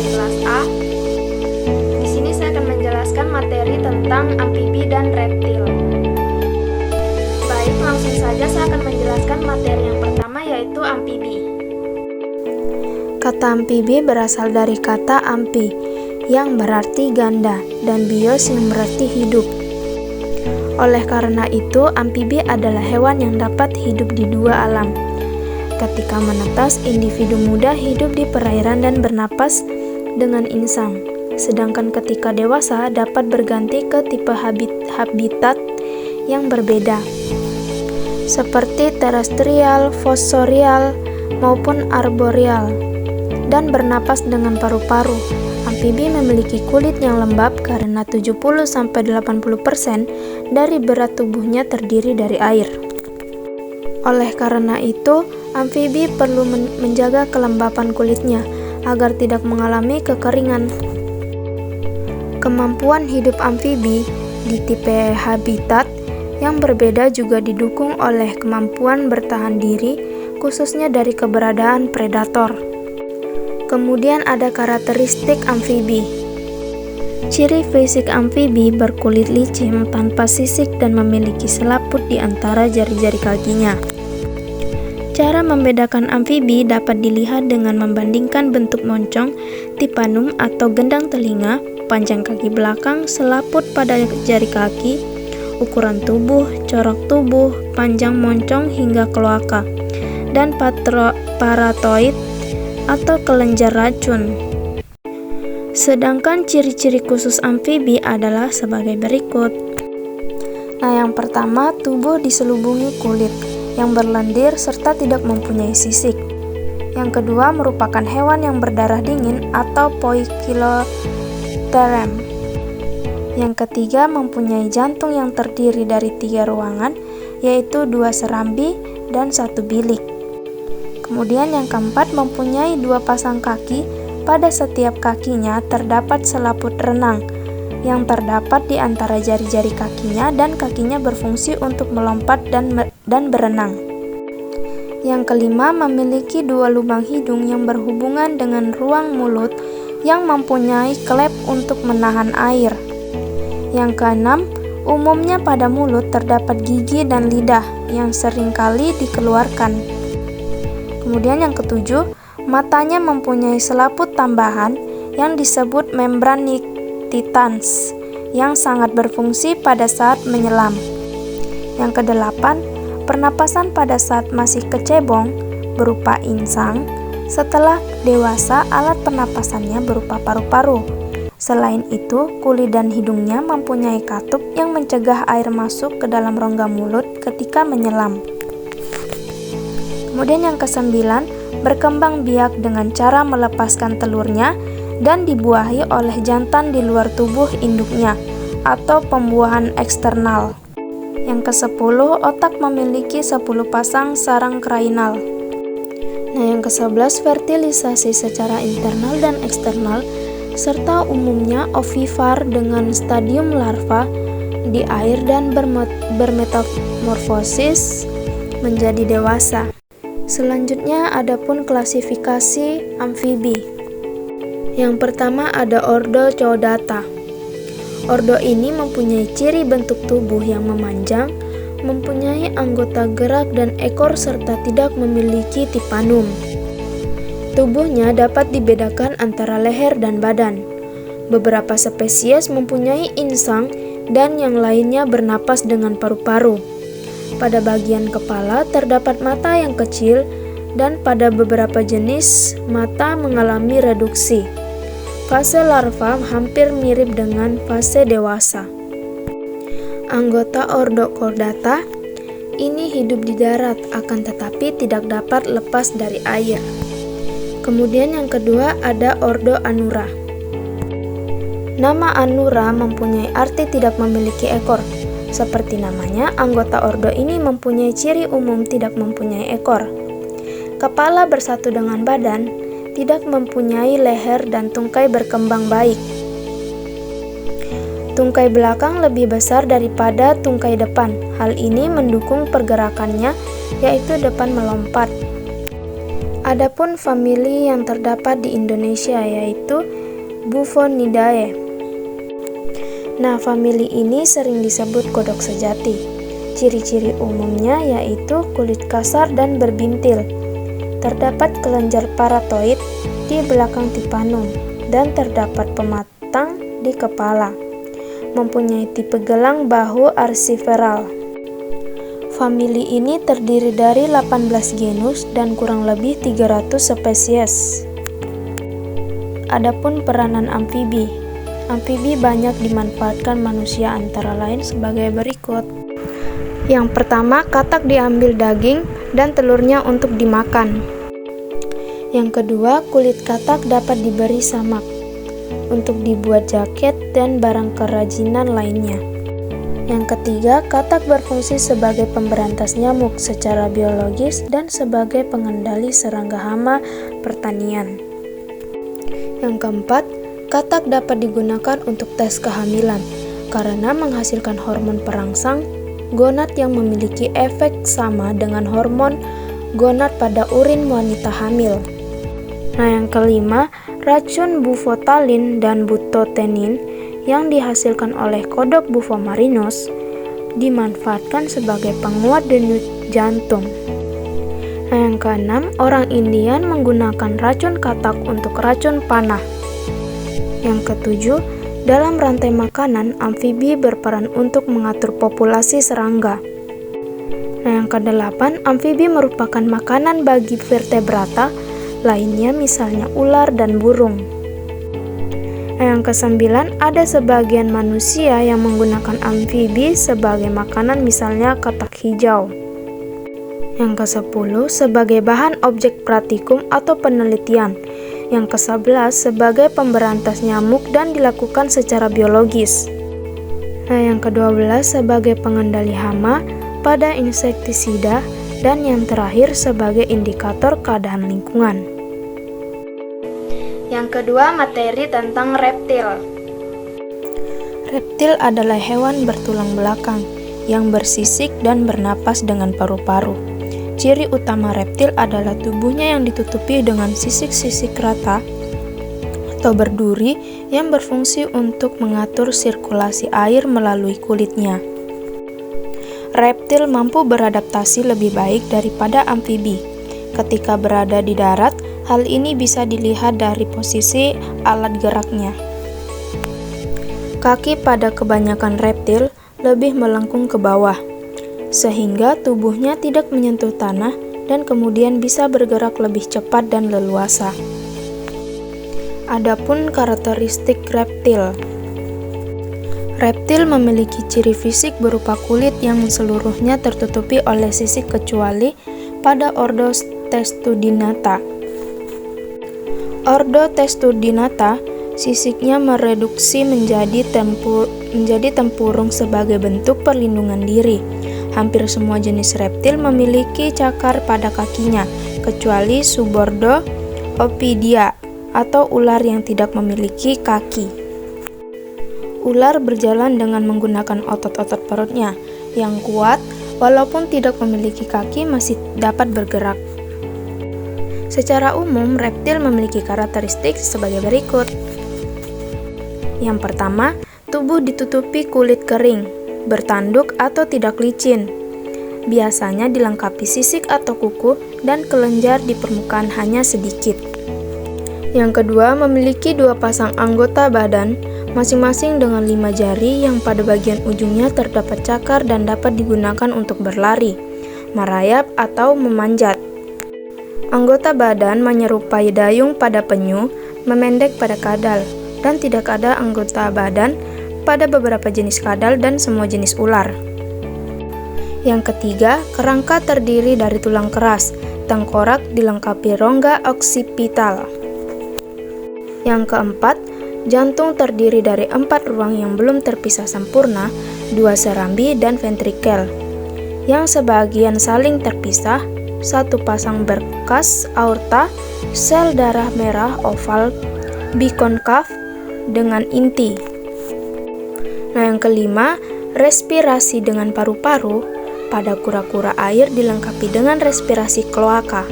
di kelas A. Di sini saya akan menjelaskan materi tentang amfibi dan reptil. Baik, langsung saja saya akan menjelaskan materi yang pertama, yaitu amfibi. Kata amfibi berasal dari kata amfi, yang berarti ganda, dan bios yang berarti hidup. Oleh karena itu, amfibi adalah hewan yang dapat hidup di dua alam. Ketika menetas, individu muda hidup di perairan dan bernapas dengan insang. Sedangkan ketika dewasa dapat berganti ke tipe habitat yang berbeda, seperti terestrial, fosorial, maupun arboreal, dan bernapas dengan paru-paru. Amfibi memiliki kulit yang lembab karena 70-80% dari berat tubuhnya terdiri dari air. Oleh karena itu, amfibi perlu menjaga kelembapan kulitnya agar tidak mengalami kekeringan. Kemampuan hidup amfibi di tipe habitat yang berbeda juga didukung oleh kemampuan bertahan diri, khususnya dari keberadaan predator. Kemudian ada karakteristik amfibi. Ciri fisik amfibi berkulit licin tanpa sisik dan memiliki selaput di antara jari-jari kakinya. Cara membedakan amfibi dapat dilihat dengan membandingkan bentuk moncong, tipanum atau gendang telinga, panjang kaki belakang, selaput pada jari kaki, ukuran tubuh, corak tubuh, panjang moncong hingga kloaka, dan paratoid atau kelenjar racun. Sedangkan ciri-ciri khusus amfibi adalah sebagai berikut. Nah, yang pertama, tubuh diselubungi kulit yang berlendir serta tidak mempunyai sisik. Yang kedua, merupakan hewan yang berdarah dingin atau poikilotherm. Yang ketiga, mempunyai jantung yang terdiri dari 3 ruangan, yaitu 2 serambi dan 1 bilik. Kemudian yang keempat, mempunyai 2 pasang kaki. Pada setiap kakinya terdapat selaput renang yang terdapat di antara jari-jari kakinya, dan kakinya berfungsi untuk melompat dan berenang. Yang kelima, memiliki 2 lubang hidung yang berhubungan dengan ruang mulut yang mempunyai klep untuk menahan air. Yang keenam, umumnya pada mulut terdapat gigi dan lidah yang seringkali dikeluarkan. Kemudian yang ketujuh, matanya mempunyai selaput tambahan yang disebut membran nictitans yang sangat berfungsi pada saat menyelam. Yang kedelapan, pernapasan pada saat masih kecebong berupa insang. Setelah dewasa, alat pernapasannya berupa paru-paru. Selain itu, kulit dan hidungnya mempunyai katup yang mencegah air masuk ke dalam rongga mulut ketika menyelam. Kemudian yang kesembilan, berkembang biak dengan cara melepaskan telurnya dan dibuahi oleh jantan di luar tubuh induknya atau pembuahan eksternal. Yang ke-10, otak memiliki 10 pasang sarang krainal. Nah, yang ke-11, fertilisasi secara internal dan eksternal serta umumnya ovipar dengan stadium larva di air dan bermetamorfosis menjadi dewasa. Selanjutnya adapun klasifikasi amfibi. Yang pertama ada ordo Chordata. Ordo ini mempunyai ciri bentuk tubuh yang memanjang, mempunyai anggota gerak dan ekor serta tidak memiliki tipanum. Tubuhnya dapat dibedakan antara leher dan badan. Beberapa spesies mempunyai insang dan yang lainnya bernapas dengan paru-paru. Pada bagian kepala terdapat mata yang kecil dan pada beberapa jenis mata mengalami reduksi. Fase larva hampir mirip dengan fase dewasa. Anggota ordo Chordata ini hidup di darat akan tetapi tidak dapat lepas dari air. Kemudian yang kedua ada ordo Anura. Nama Anura mempunyai arti tidak memiliki ekor. Seperti namanya, anggota ordo ini mempunyai ciri umum tidak mempunyai ekor. Kepala bersatu dengan badan, tidak mempunyai leher dan tungkai berkembang baik. Tungkai belakang lebih besar daripada tungkai depan. Hal ini mendukung pergerakannya, yaitu depan melompat. Adapun famili yang terdapat di Indonesia yaitu Bufonidae. Nah, famili ini sering disebut kodok sejati. Ciri-ciri umumnya yaitu kulit kasar dan berbintil. Terdapat kelenjar paratoid di belakang tipanum dan terdapat pematang di kepala. Mempunyai tipe gelang bahu arsiferal. Famili ini terdiri dari 18 genus dan kurang lebih 300 spesies. Adapun peranan amfibi. Amfibi banyak dimanfaatkan manusia antara lain sebagai berikut. Yang pertama, katak diambil daging dan telurnya untuk dimakan. Yang kedua, kulit katak dapat diberi samak untuk dibuat jaket dan barang kerajinan lainnya. Yang ketiga, katak berfungsi sebagai pemberantas nyamuk secara biologis dan sebagai pengendali serangga hama pertanian. Yang keempat, katak dapat digunakan untuk tes kehamilan karena menghasilkan hormon perangsang gonad yang memiliki efek sama dengan hormon gonad pada urin wanita hamil. Nah, yang kelima, racun bufotalin dan butotenin yang dihasilkan oleh kodok Bufomarinus dimanfaatkan sebagai penguat denyut jantung. Nah, yang keenam, orang Indian menggunakan racun katak untuk racun panah. Yang ketujuh, dalam rantai makanan, amfibi berperan untuk mengatur populasi serangga. Nah, yang kedelapan, amfibi merupakan makanan bagi vertebrata lainnya, misalnya ular dan burung. Yang kesembilan, ada sebagian manusia yang menggunakan amfibi sebagai makanan, misalnya katak hijau. Yang kesepuluh, sebagai bahan objek praktikum atau penelitian. Yang kesebelas, sebagai pemberantas nyamuk dan dilakukan secara biologis. Nah, yang kedua-belas, sebagai pengendali hama pada insektisida. Dan yang terakhir, sebagai indikator keadaan lingkungan. Yang kedua, materi tentang reptil. Reptil adalah hewan bertulang belakang yang bersisik dan bernapas dengan paru-paru. Ciri utama reptil adalah tubuhnya yang ditutupi dengan sisik-sisik rata atau berduri yang berfungsi untuk mengatur sirkulasi air melalui kulitnya. Reptil mampu beradaptasi lebih baik daripada amfibi. Ketika berada di darat, hal ini bisa dilihat dari posisi alat geraknya. Kaki pada kebanyakan reptil lebih melengkung ke bawah, sehingga tubuhnya tidak menyentuh tanah dan kemudian bisa bergerak lebih cepat dan leluasa. Adapun karakteristik reptil. Reptil memiliki ciri fisik berupa kulit yang seluruhnya tertutupi oleh sisik kecuali pada ordo Testudinata. Ordo Testudinata, sisiknya mereduksi menjadi tempurung sebagai bentuk perlindungan diri. Hampir semua jenis reptil memiliki cakar pada kakinya, kecuali subordo Opidia atau ular yang tidak memiliki kaki. Ular berjalan dengan menggunakan otot-otot perutnya yang kuat, walaupun tidak memiliki kaki masih dapat bergerak. Secara umum, reptil memiliki karakteristik sebagai berikut. Yang pertama, tubuh ditutupi kulit kering, bertanduk atau tidak licin. Biasanya dilengkapi sisik atau kuku dan kelenjar di permukaan hanya sedikit. Yang kedua, memiliki 2 pasang anggota badan, masing-masing dengan 5 jari yang pada bagian ujungnya terdapat cakar dan dapat digunakan untuk berlari, merayap, atau memanjat. Anggota badan menyerupai dayung pada penyu, memendek pada kadal, dan tidak ada anggota badan pada beberapa jenis kadal dan semua jenis ular. Yang ketiga, kerangka terdiri dari tulang keras, tengkorak dilengkapi rongga oksipital. Yang keempat, jantung terdiri dari 4 ruang yang belum terpisah sempurna, 2 serambi dan ventrikel, yang sebagian saling terpisah, 1 pasang berkas aorta, sel darah merah oval bikonkav dengan inti. Nah, yang kelima, respirasi dengan paru-paru. Pada kura-kura air dilengkapi dengan respirasi kloaka.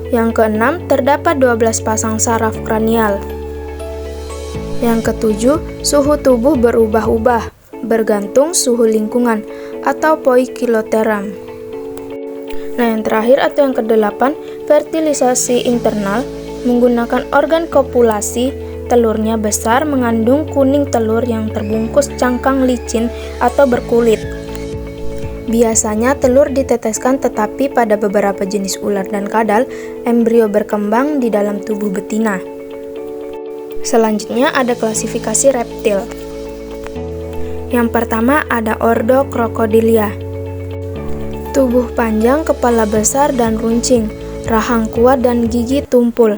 Yang keenam, terdapat 12 pasang saraf kranial. Yang ketujuh, suhu tubuh berubah-ubah, bergantung suhu lingkungan, atau poikiloteram. Nah, yang terakhir atau yang kedelapan, fertilisasi internal, menggunakan organ kopulasi, telurnya besar mengandung kuning telur yang terbungkus cangkang licin atau berkulit. Biasanya telur diteteskan, tetapi pada beberapa jenis ular dan kadal, embrio berkembang di dalam tubuh betina. Selanjutnya ada klasifikasi reptil. Yang pertama ada ordo Crocodilia. Tubuh panjang, kepala besar dan runcing, rahang kuat dan gigi tumpul,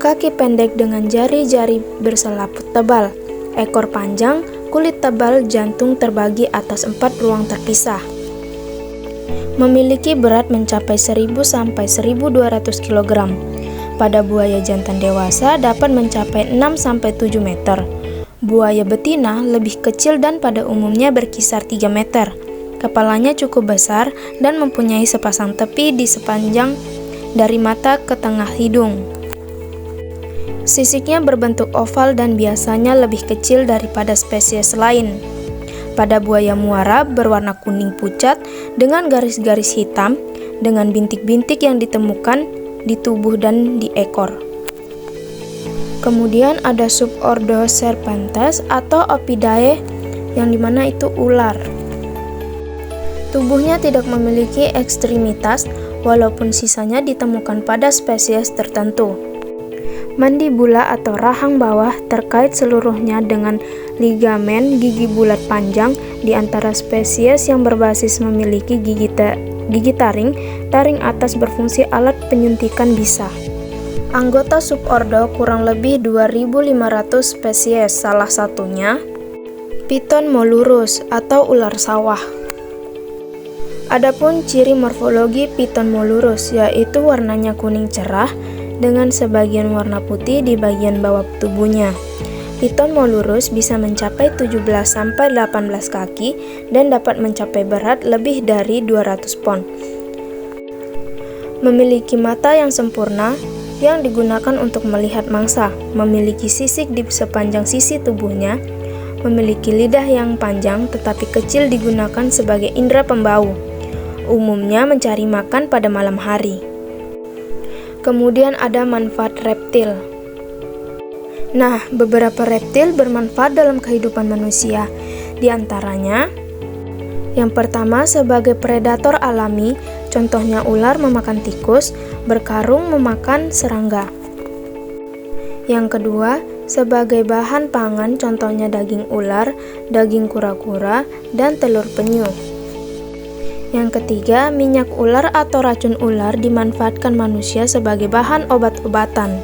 kaki pendek dengan jari-jari berselaput tebal, ekor panjang, kulit tebal, jantung terbagi atas 4 ruang terpisah. Memiliki berat mencapai 1000 sampai 1200 kg. Pada buaya jantan dewasa dapat mencapai 6 sampai 7 meter. Buaya betina lebih kecil dan pada umumnya berkisar 3 meter. Kepalanya cukup besar dan mempunyai sepasang tepi di sepanjang dari mata ke tengah hidung. Sisiknya berbentuk oval dan biasanya lebih kecil daripada spesies lain. Pada buaya muara berwarna kuning pucat dengan garis-garis hitam dengan bintik-bintik yang ditemukan di tubuh dan di ekor. Kemudian ada subordo Serpentes atau Opidae yang dimana itu ular. Tubuhnya tidak memiliki ekstremitas walaupun sisanya ditemukan pada spesies tertentu. Mandibula atau rahang bawah terkait seluruhnya dengan ligamen gigi bulat panjang di antara spesies yang berbasis memiliki gigi taring. Taring atas berfungsi alat penyuntikan bisa. Anggota subordo kurang lebih 2.500 spesies, salah satunya Piton molurus atau ular sawah. Adapun ciri morfologi Piton molurus yaitu warnanya kuning cerah dengan sebagian warna putih di bagian bawah tubuhnya. Piton molurus bisa mencapai 17-18 kaki dan dapat mencapai berat lebih dari 200 pon. Memiliki mata yang sempurna yang digunakan untuk melihat mangsa, memiliki sisik di sepanjang sisi tubuhnya, memiliki lidah yang panjang tetapi kecil digunakan sebagai indera pembau. Umumnya mencari makan pada malam hari. Kemudian ada manfaat reptil. Nah, beberapa reptil bermanfaat dalam kehidupan manusia. Di antaranya, yang pertama sebagai predator alami, contohnya ular memakan tikus, berkarung memakan serangga. Yang kedua, sebagai bahan pangan, contohnya daging ular, daging kura-kura, dan telur penyu. Yang ketiga, minyak ular atau racun ular dimanfaatkan manusia sebagai bahan obat-obatan.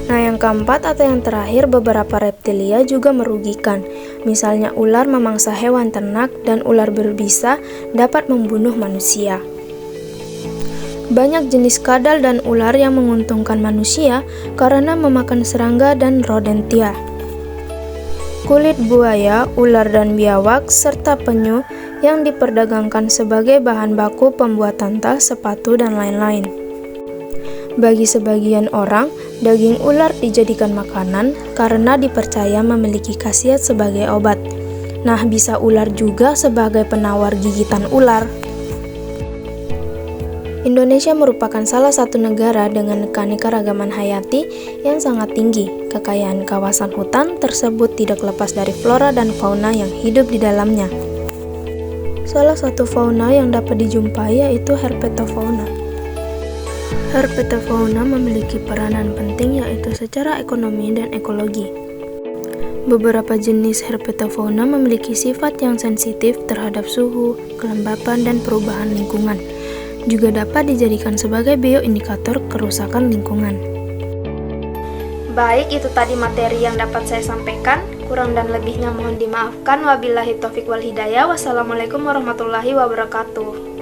Nah, yang keempat atau yang terakhir, beberapa reptilia juga merugikan. Misalnya ular memangsa hewan ternak dan ular berbisa dapat membunuh manusia. Banyak jenis kadal dan ular yang menguntungkan manusia karena memakan serangga dan rodentia. Kulit buaya, ular dan biawak, serta penyu yang diperdagangkan sebagai bahan baku pembuatan tas, sepatu, dan lain-lain. Bagi sebagian orang, daging ular dijadikan makanan karena dipercaya memiliki khasiat sebagai obat. Nah, bisa ular juga sebagai penawar gigitan ular. Indonesia merupakan salah satu negara dengan keanekaragaman hayati yang sangat tinggi. Kekayaan kawasan hutan tersebut tidak lepas dari flora dan fauna yang hidup di dalamnya. Salah satu fauna yang dapat dijumpai yaitu herpetofauna. Herpetofauna memiliki peranan penting yaitu secara ekonomi dan ekologi. Beberapa jenis herpetofauna memiliki sifat yang sensitif terhadap suhu, kelembapan, dan perubahan lingkungan. Juga dapat dijadikan sebagai bioindikator kerusakan lingkungan. Baik, itu tadi materi yang dapat saya sampaikan. Kurang dan lebihnya mohon dimaafkan. Wabillahi taufiq wal hidayah. Wassalamualaikum warahmatullahi wabarakatuh.